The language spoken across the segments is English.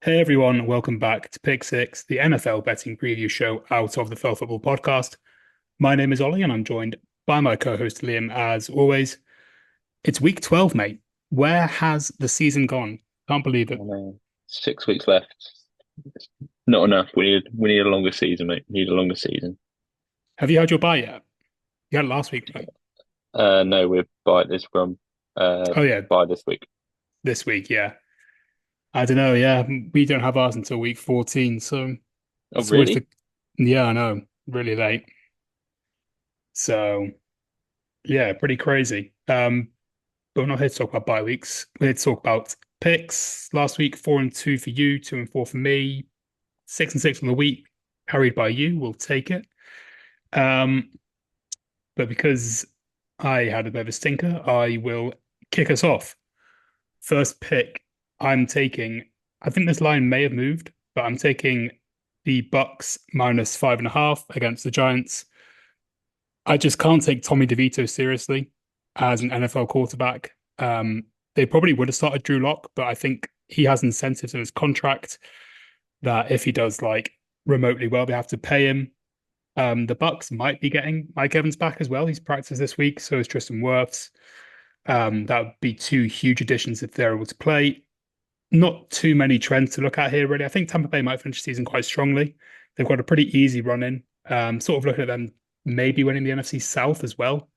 Hey everyone, welcome back to Pick Six, the NFL betting preview show out of the Fell Football Podcast. My name is Ollie and I'm joined by my co-host Liam as always. It's week 12, mate. Where has the season gone? Can't believe it. I know. 6 weeks left. It's not enough. We need a longer season, mate. We need a longer season. Have you had your bye yet? You had it last week, right? No, we're by this from Oh yeah, by this week. this week, yeah. I don't know, yeah. We don't have ours until week 14, so Oh, it's always really? the yeah, I know, really late. So yeah, pretty crazy. But we're not here to talk about bye weeks. We're here to talk about picks. Last week, 4-2 for you, 2-4 for me, 6-6 on the week, carried by you. We'll take it. Um, but because I had a bit of a stinker, I will kick us off. First pick, I'm taking. I think this line may have moved, but I'm taking the Bucks minus 5.5 against the Giants. I just can't take Tommy DeVito seriously as an NFL quarterback. They probably would have started Drew Lock, but I think he has incentives in his contract that if he does like remotely well, they have to pay him. The Bucks might be getting Mike Evans back as well. He's practiced this week, so is Tristan Wirfs. That would be two huge additions if they're able to play. Not too many trends to look at here, really. I think Tampa Bay might finish the season quite strongly. They've got a pretty easy run in. Sort of looking at them maybe winning the NFC South as well.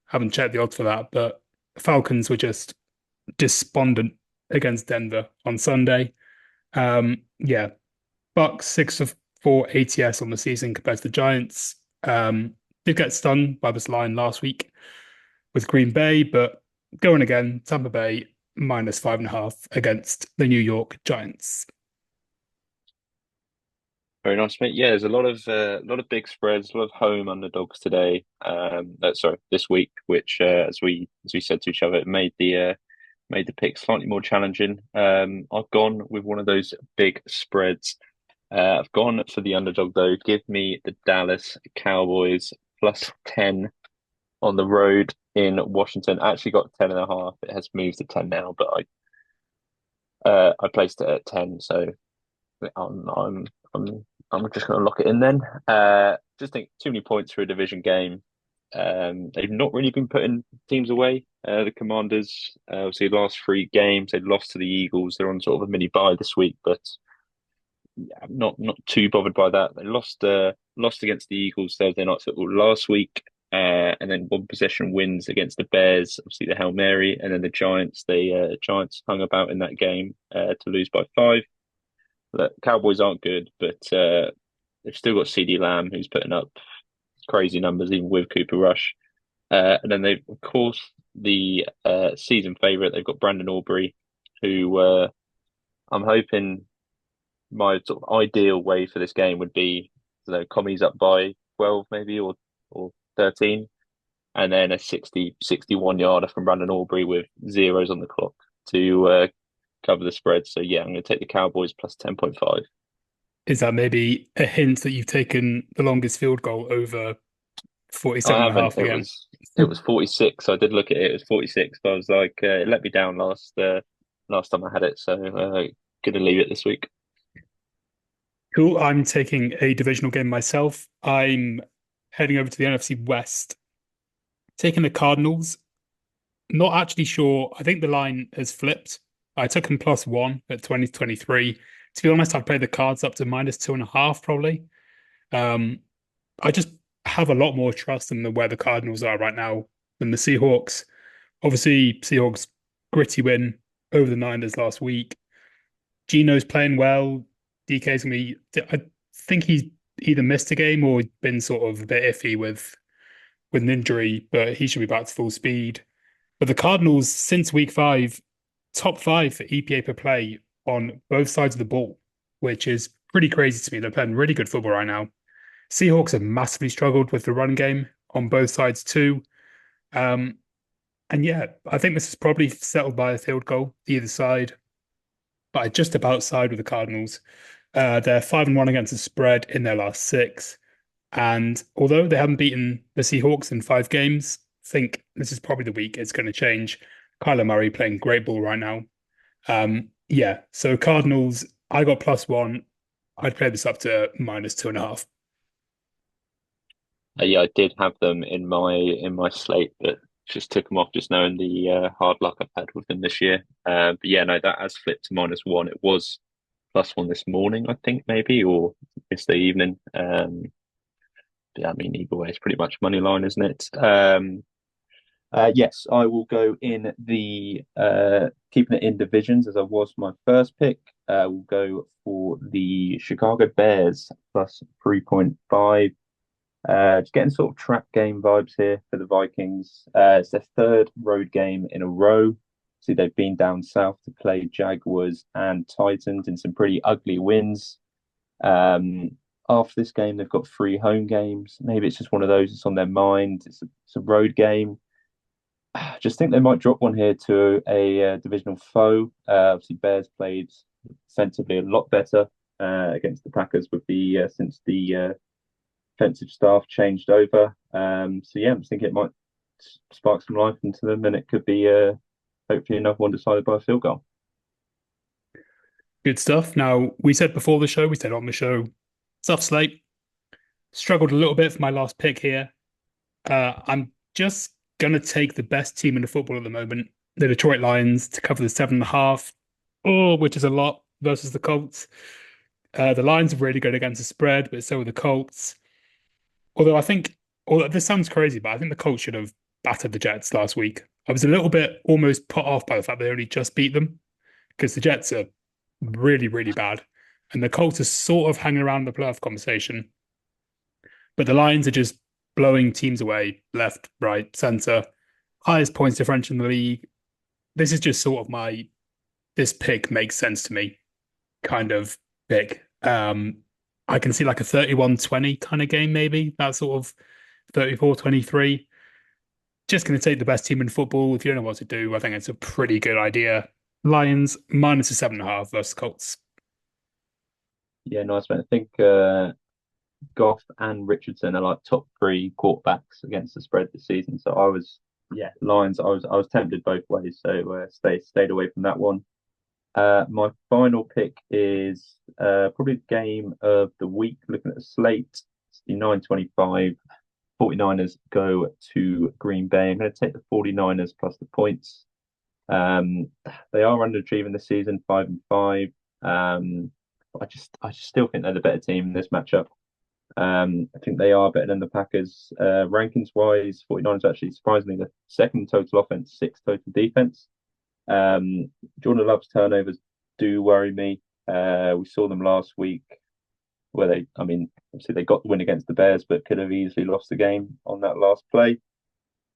Haven't checked the odds for that, but Falcons were just despondent against Denver on Sunday. Yeah, Bucks 6-4 ATS on the season compared to the Giants. Did get stung by this line last week with Green Bay, but going again, Tampa Bay minus 5.5 against the New York Giants. Very nice, mate. Yeah, there's a lot of big spreads, a lot of home underdogs today. Sorry, this week, which as we said to each other, it made the pick slightly more challenging. I've gone with one of those big spreads. I've gone for the underdog though. Give me the Dallas Cowboys plus 10 on the road in Washington. I actually got 10.5. It has moved to 10 now, but I placed it at 10, so I'm I'm I'm I'm just gonna lock it in then. Just think too many points for a division game. They've not really been putting teams away. The Commanders, obviously, last three games they lost to the Eagles. They're on sort of a mini bye this week, but yeah, I'm not too bothered by that. They lost against the Eagles Thursday night football last week, and then one possession wins against the Bears. Obviously, the Hail Mary, and then the Giants. The Giants hung about in that game to lose by 5. The Cowboys aren't good, but they've still got CD Lamb, who's putting up crazy numbers even with Cooper Rush. And then they've, of course, the season favourite. They've got Brandon Aubrey, who I'm hoping my sort of ideal way for this game would be, commies up by 12 maybe or 13, and then a 61 yarder from Brandon Aubrey with zeros on the clock to cover the spread. So yeah, I'm going to take the Cowboys plus 10.5. Is that maybe a hint that you've taken the longest field goal over I 47 and a haven't. half It again? was it was 46. I did look at it. It was 46, but I was like, it let me down last time I had it. So gonna leave it this week. Cool. I'm taking a divisional game myself. I'm heading over to the NFC West, taking the Cardinals. Not actually sure. I think the line has flipped. I took them +1 at 2023. To be honest, I'd play the cards up to -2.5 probably. Um, I just have a lot more trust in where the Cardinals are right now than the Seahawks. Obviously, Seahawks gritty win over the Niners last week. Gino's playing well. DK's gonna be. I think he's either missed a game or been sort of a bit iffy with an injury, but he should be back to full speed. But the Cardinals, since week 5, top 5 for EPA per play on both sides of the ball, which is pretty crazy to me. They're playing really good football right now. Seahawks have massively struggled with the run game on both sides too. Um, and yeah, I think this is probably settled by a field goal either side, but I just about side with the Cardinals. They're 5-1 against the spread in their last 6. And although they haven't beaten the Seahawks in 5 games, I think this is probably the week it's going to change. Kyler Murray playing great ball right now. Yeah, so Cardinals I got +1. I'd play this up to -2.5. Yeah, I did have them in my slate, but just took them off just knowing the hard luck I've had with them this year. But yeah, no, that has flipped to -1. It was +1 this morning, I think, maybe, or yesterday evening. Yeah, I mean, either way, it's pretty much money line, isn't it? Yes, I will go in the keeping it in divisions as I was my first pick. We'll go for the Chicago Bears +3.5. Just getting sort of trap game vibes here for the Vikings. It's their third road game in a row. See, they've been down south to play Jaguars and Titans in some pretty ugly wins. Um, After this game, they've got three home games. Maybe it's just one of those. It's on their mind. It's a road game. I just think they might drop one here to a divisional foe. Obviously, Bears played defensively a lot better against the Packers with the since the defensive staff changed over. So yeah, I'm just thinking it might spark some life into them, and it could be hopefully another one decided by a field goal. Good stuff. Now, we said before the show, we said on the show, tough slate. Struggled a little bit for my last pick here. I'm just gonna take the best team in the football at the moment, the Detroit Lions, to cover the 7.5, oh, which is a lot versus the Colts. The Lions are really good against the spread, but so are the Colts. Although I think, although this sounds crazy, but I think the Colts should have battered the Jets last week. I was a little bit almost put off by the fact they only just beat them because the Jets are really, really bad. And the Colts are sort of hanging around the playoff conversation. But the Lions are just blowing teams away left, right, center. Highest points differential in the league. This is just sort of this pick makes sense to me kind of pick. I can see like a 31-20 kind of game, maybe that sort of 34-23. Just going to take the best team in football. If you don't know what to do, I think it's a pretty good idea. Lions -7.5 versus Colts. Yeah, nice man. I think Goff and Richardson are like top three quarterbacks against the spread this season. So I was, yeah, Lions. I was tempted both ways, so stayed away from that one. My final pick is probably the game of the week. Looking at the slate, it's the 9:25 49ers go to Green Bay. I'm going to take the 49ers plus the points. Um, they are underachieving this season, 5-5. I just still think they're the better team in this matchup. I think they are better than the Packers. Rankings wise, 49ers actually surprisingly the second total offense, sixth total defense. Jordan Love's turnovers do worry me. We saw them last week where I mean, obviously they got the win against the Bears, but could have easily lost the game on that last play.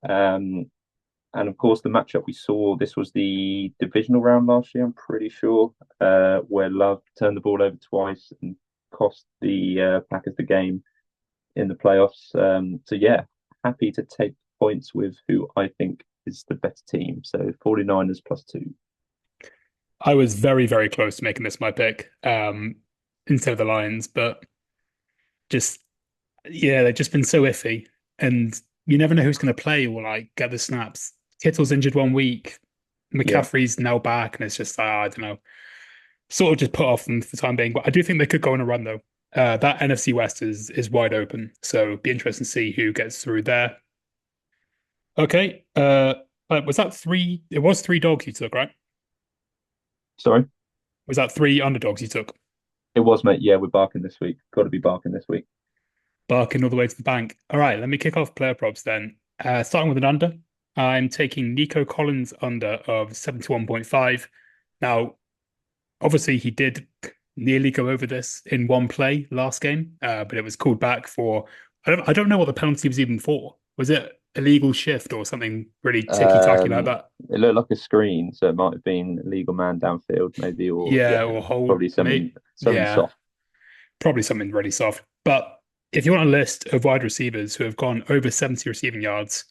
Um, and of course, the matchup we saw, this was the divisional round last year, I'm pretty sure, where Love turned the ball over twice and cost the Packers the game in the playoffs. So yeah, happy to take points with who I think is the better team. So 49ers +2. I was very, very close to making this my pick instead of the Lions, but just, yeah, they've just been so iffy. And you never know who's going to play or like get the snaps. Kittle's injured 1 week. Yeah. McCaffrey's now back, and it's just, I don't know, sort of just put off them for the time being. But I do think they could go on a run, though. That NFC West is wide open. So it'd be interesting to see who gets through there. Okay. Was that three? It was three dogs you took, right? Sorry. Was that three underdogs you took? It was, mate. Yeah, we're barking this week. Got to be barking this week. Barking all the way to the bank. All right, let me kick off player props then. Starting with an under, I'm taking Nico Collins under of 71.5. Now, obviously, he did nearly go over this in one play last game, but it was called back for. I don't know what the penalty was even for. Was it illegal shift or something really ticky-tacky like Um, that? it looked like a screen, so it might have been a legal man downfield, maybe, or Yeah, yeah, or hold, probably mate. something Yeah, soft. probably something really soft. But if you want a list of wide receivers who have gone over 70 receiving yards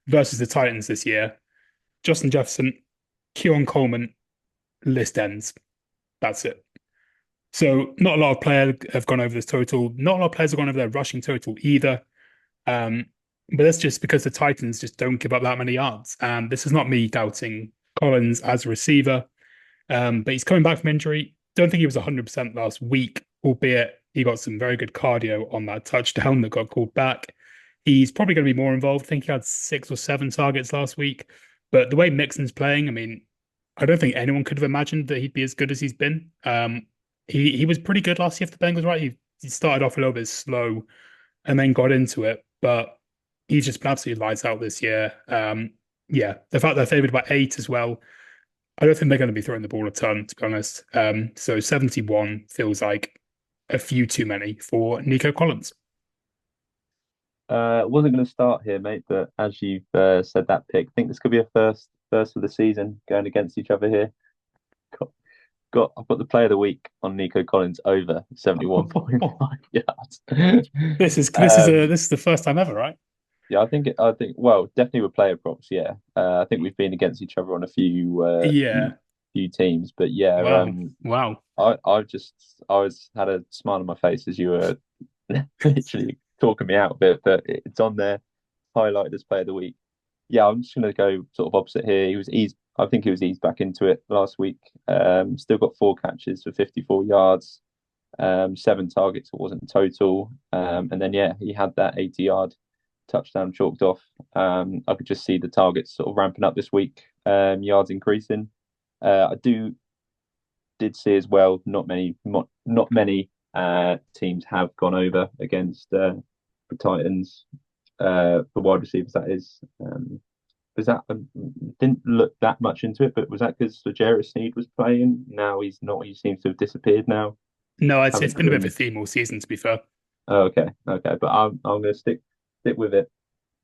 versus the Titans this year, Justin Jefferson, Keon Coleman, list ends. That's it. So not a lot of players have gone over this total. Not a lot of players have gone over their rushing total either. Um, but that's just because the Titans just don't give up that many yards. And this is not me doubting Collins as a receiver. But he's coming back from injury. don't think he was 100% last week, albeit he got some very good cardio on that touchdown that got called back. He's probably going to be more involved. I think he had 6 or 7 targets last week. But the way Mixon's playing, I mean, I don't think anyone could have imagined that he'd be as good as he's been. He was pretty good last year if the Bengals, right? He started off a little bit slow and then got into it, but he's just been absolutely lights out this year. Yeah, the fact they're favored by 8 as well. I don't think they're going to be throwing the ball a ton, to be honest. So 71 feels like a few too many for Nico Collins. Wasn't going to start here, mate, but as you've said that pick, I think this could be a first of the season going against each other here. Got, I've got the player of the week on Nico Collins over 71.5 yards. Um, This is the first time ever, right? yeah, I think well, definitely with player props, yeah. I think we've been against each other on a Yeah. few teams, but yeah, Wow. Wow. I was had a smile on my face as you were literally talking me out of it, but it's on there, highlighted as player of the week. Yeah, I'm just gonna go sort of opposite here. He was eased. I think he was eased back into it last week. Still got 4 catches for 54 yards, 7 targets. It wasn't total. And then yeah, he had that 80-yard touchdown chalked off. I could just see the targets sort of ramping up this week. Yards increasing. I did see as well. Not many teams have gone over against the Titans for wide receivers. That is. Was that didn't look that much into it, but was that because L'Jarius Sneed was playing? Now he's not. He seems to have disappeared now. No, it's Haven't been a bit of a really. theme all season, to be fair. Oh, okay, but I'm going to stick with it.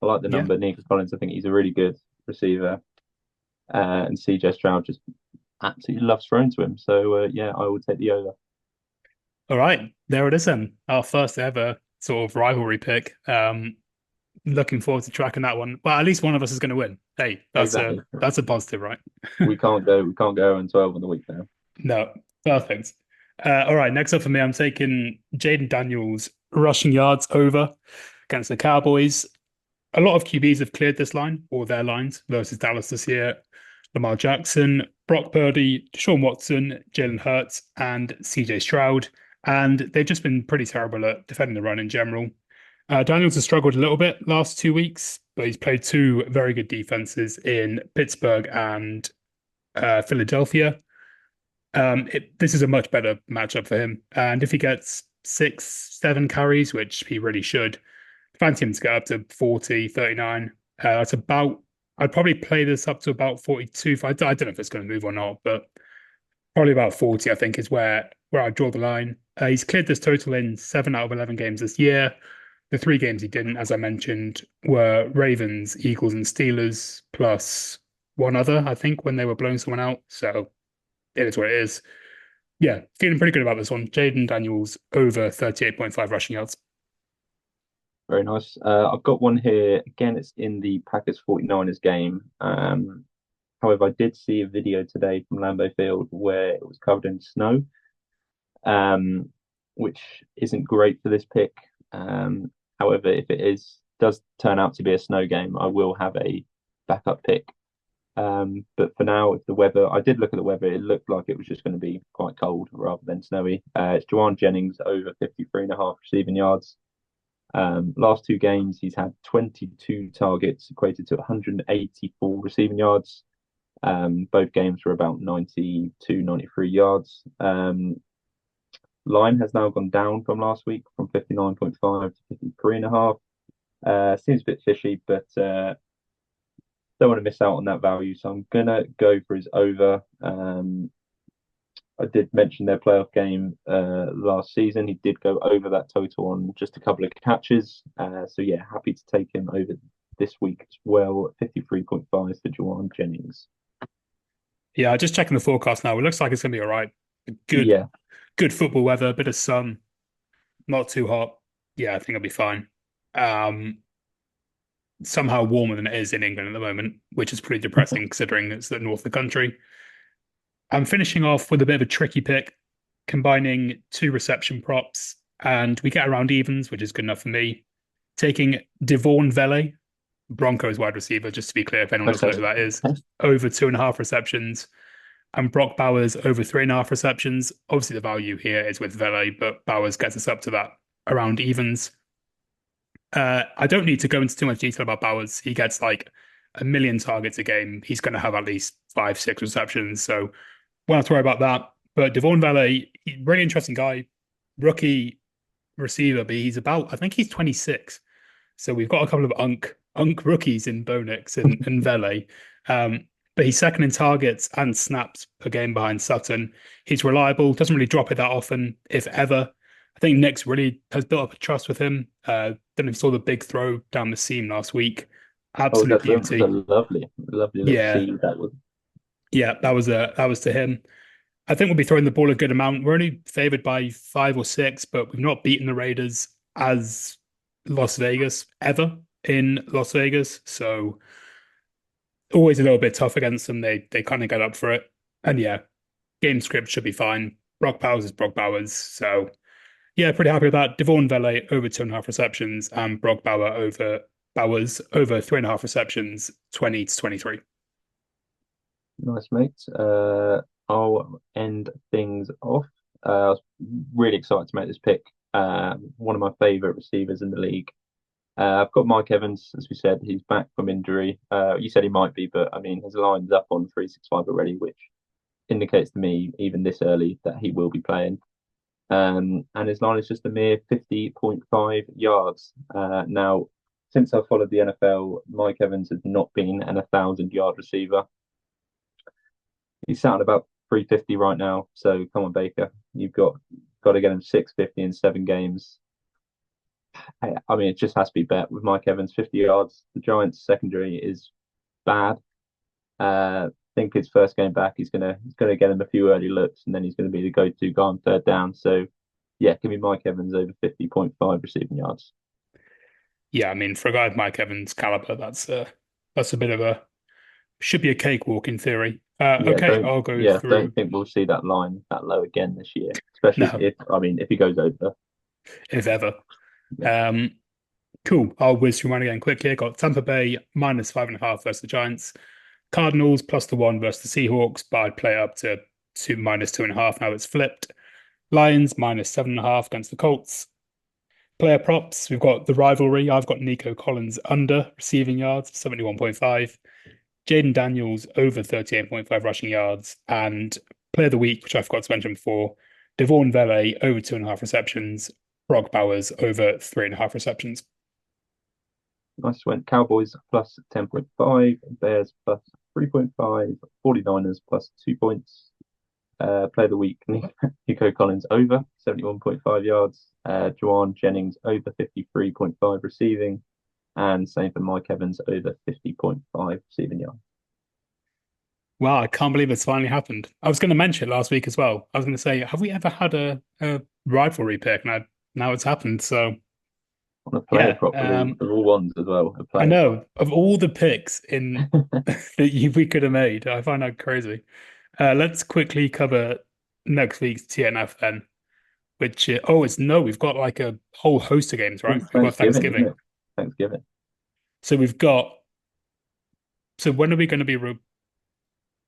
I like the Yeah. number, Nico Collins. I think he's a really good receiver, and CJ Stroud just absolutely loves throwing to him. So yeah, I will take the over. All right. There it is then. Our first ever sort of rivalry pick. Looking forward to tracking that one. Well, at least one of us is going to win. Hey, Exactly. that's a positive, right? We can't go on 12 on the week now. No, perfect. All right, next up for me, I'm taking Jaden Daniels rushing yards over against the Cowboys. A lot of QBs have cleared this line or their lines versus Dallas this year. Lamar Jackson, Brock Purdy, Deshaun Watson, Jalen Hurts, and CJ Stroud. And they've just been pretty terrible at defending the run in general. Daniels has struggled a little bit last 2 weeks, but he's played two very good defenses in Pittsburgh and Philadelphia. This is a much better matchup for him. And if he gets 6, 7 carries, which he really should, fancy him to get up to 40, 39. That's about, I'd probably play this up to about 42. I don't know if it's going to move or not, but probably about 40, I think, is where I draw the line. He's cleared this total in 7 out of 11 games this year. The 3 games he didn't, as I mentioned, were Ravens, Eagles, and Steelers, plus one other, I think, when they were blowing someone out. So it is what it is. Yeah, feeling pretty good about this one. Jaden Daniels over 38.5 rushing yards. Very nice. I've got one here. Again, it's in the Packers 49ers game. However, I did see a video today from Lambeau Field where it was covered in snow, um, which isn't great for this pick. However, if does turn out to be a snow game, I will have a backup pick. But for now, if the weather, I did look at the weather, it looked like it was just going to be quite cold rather than snowy. It's Juwan Jennings over 53.5 receiving yards. Last 2 games, he's had 22 targets, equated to 184 receiving yards. Both games were about 92, 93 yards. Line has now gone down from last week from 59.5 to 53.5. Seems a bit fishy, but don't want to miss out on that value. So I'm going to go for his over. I did mention their playoff game last season. He did go over that total on just a couple of catches. So yeah, happy to take him over this week as well. 53.5 for Juwan Jennings. Yeah, just checking the forecast now. It looks like it's going to be all right. Good, Yeah, good football weather, a bit of sun, not too hot. Yeah, I think I'll be fine. Um, Somehow warmer than it is in England at the moment, which is pretty depressing considering it's the north of the country. I'm finishing off with a bit of a tricky pick, combining 2 reception props, and we get around evens, which is good enough for me. Taking Devon Vele, Broncos wide receiver, just to be clear, if anyone doesn't know okay. who that is, over 2.5 receptions. and Brock Bowers over 3.5 receptions. Obviously, the value here is with Vele, but Bowers gets us up to that around evens. I don't need to go into too much detail about Bowers. He gets like a million targets a game. He's going to have at least five, six receptions. So won't have to worry about that. But Devon Vele, really interesting guy, rookie receiver, but I think he's 26. So we've got a couple of unk rookies in Bonix and Vele. But he's second in targets and snaps per game behind Sutton. He's reliable, doesn't really drop it that often, if ever. I think Nick's really has built up a trust with him. Don't know if you saw the big throw down the seam last week. Oh, Absolute that was a beauty. lovely little Yeah, seed that was. yeah, that was to him. I think we'll be throwing the ball a good amount. We're only favored by five or six, but we've not beaten the Raiders as Las Vegas ever in Las Vegas. So always a little bit tough against them. They kind of get up for it. And yeah, game script should be fine. Brock Bowers is Brock Bowers. So yeah, pretty happy with that. Devon Vele over 2.5 receptions and Brock Bowers over 3.5 receptions, 20 to 23. Nice, mate. I'll end things off. I was really excited to make this pick. One of my favorite receivers in the league. I've got Mike Evans, as we said, he's back from injury. You said he might be, but I mean, his line's up on 365 already, which indicates to me, even this early, that he will be playing. And his line is just a mere 50.5 yards. Now, since I've followed the NFL, Mike Evans has not been an 1,000 yard receiver. He's sat at about 350 right now. So come on, Baker, you've got to get him 650 in 7 games. I mean, it just has to be bet with Mike Evans, 50 yards. The Giants' secondary is bad. I think his first game back, he's gonna get him a few early looks, and then he's going to be the go-to guy on third down. So, yeah, give me Mike Evans over 50.5 receiving yards. Yeah, I mean, for a guy of Mike Evans' caliber, that's a bit of a should be a cakewalk in theory. Okay, I'll go Don't through. think we'll see that line that low again this year, especially No, if he goes over. if ever. Yeah, Um, cool. I'll whiz through mine again quick here. Got Tampa Bay minus 5.5 versus the Giants. Cardinals plus the one versus the Seahawks, but I'd play up to two minus 2.5. Now it's flipped. Lions minus 7.5 against the Colts. Player props, we've got the rivalry. I've got Nico Collins under receiving yards, 71.5. Jaden Daniels over 38.5 rushing yards. And player of the week, which I forgot to mention before, Devon Vele over 2.5 receptions. Brock Bowers over 3.5 receptions. nice. Went Cowboys plus 10.5, Bears plus 3.5, 49ers plus 2 points. Play of the week, Nico Collins over 71.5 yards. Juwan Jennings over 53.5 receiving. And same for Mike Evans over 50.5 receiving yards. Wow, I can't believe it's finally happened. I was going to mention it last week as well. I was going to say, have we ever had a rivalry pick? And now it's happened. So On a player yeah, prop of all ones as well, a I player prop. know of all the picks in we could have made, I find that crazy. Let's quickly cover next week's TNF then. Which oh, it's no, we've got like a whole host of games, right? It's We've got Thanksgiving, isn't Thanksgiving, it? Thanksgiving. so we've got. So when are we going to be?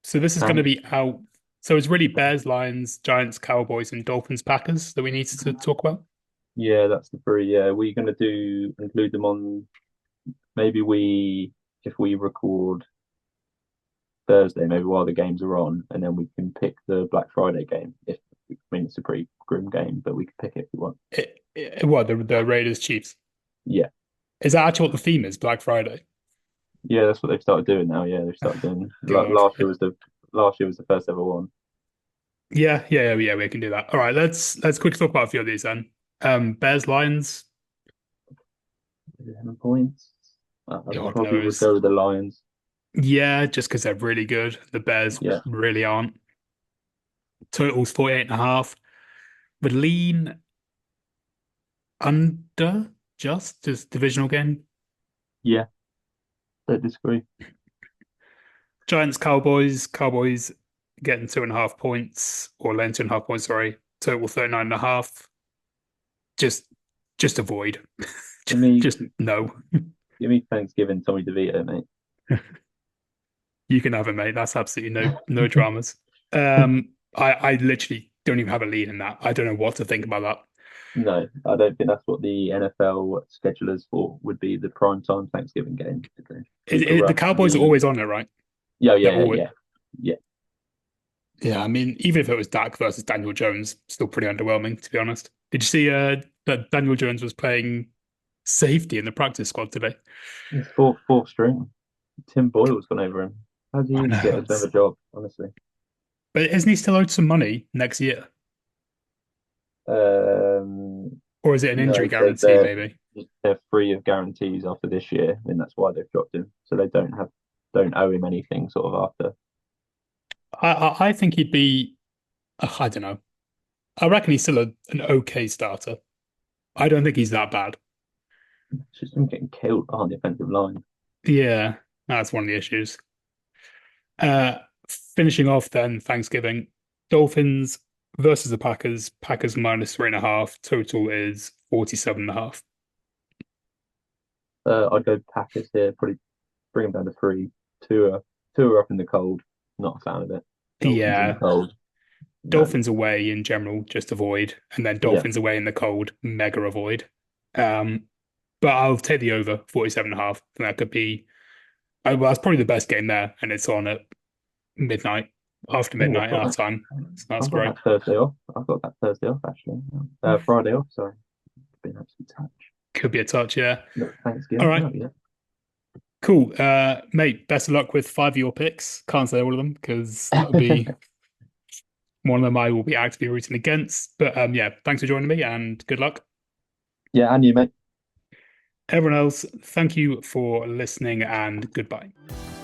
So this is going to And be out. So it's really Bears, Lions, Giants, Cowboys, and Dolphins, Packers that we need to talk about. yeah, that's the three. Yeah, we're gonna do include them on. Maybe if we record Thursday, maybe while the games are on, and then we can pick the Black Friday game. If I mean it's a pretty grim game, but we can pick it if we want. What the Raiders, Chiefs? Yeah, Is that actually what the theme is? Black Friday. yeah, that's what they've started doing now. Yeah, they've started doing. God. Last year was the first ever one. Yeah. We can do that. All right, let's quickly talk about a few of these then. Bears, Lions. 11 points. I God probably would knows. go with the Lions. Yeah, just because they're really good. The Bears Yeah, really aren't. Totals 48.5. Would lean under just divisional game. yeah, don't disagree. Giants, Cowboys getting 2.5 points or laying 2.5 points, sorry. Total 39.5. Just just avoid. Give me, Just no. give me Thanksgiving, Tommy DeVito, mate. You can have it, mate. That's absolutely no dramas. I literally don't even have a lead in that. I don't know what to think about that. No, I don't think that's what the NFL schedulers thought would be the prime time Thanksgiving game. Did they? Cooper The Rush, Cowboys are the always on it, right? yeah, They're yeah, always, yeah, yeah. yeah. I mean, even if it was Dak versus Daniel Jones, still pretty underwhelming, to be honest. Did you see that Daniel Jones was playing safety in the practice squad today? It's fourth string. Tim Boyle's gone over him. How do you I even know. get another job? Honestly, But isn't he still owed some money next year? um, Or is it an no, injury guarantee, maybe? they're free of guarantees after this year. I mean, that's why they've dropped him. So they don't owe him anything sort of after. I think he'd be, I don't know. I reckon he's still an okay starter. I don't think he's that bad. It's just him getting killed on the offensive line. Yeah, that's one of the issues. Uh, Finishing off then, Thanksgiving, Dolphins versus the Packers. Packers minus 3.5. Total is 47.5. I'd go Packers here. Probably bring them down to three. Two are up in the cold. Not a fan of it. Dolphins in the Yeah, cold. No. Dolphins away in general, just avoid. And then Yeah. Dolphins away in the cold, mega avoid. Um, but I'll take the over 47.5. And that could be, well, that's probably the best game there. And it's on at midnight, after Oh, midnight our time. So that's I've got great. that Thursday off. I've got that Thursday off actually. Friday off. Sorry. Been an absolute touch. Could be a touch, yeah. No, All Thanksgiving. right. No, yeah. Cool. Mate, best of luck with five of your picks. Can't say all of them because that would be one of them I will be actively rooting against. But yeah, thanks for joining me and good luck. Yeah, and you, mate. Everyone else, thank you for listening and goodbye.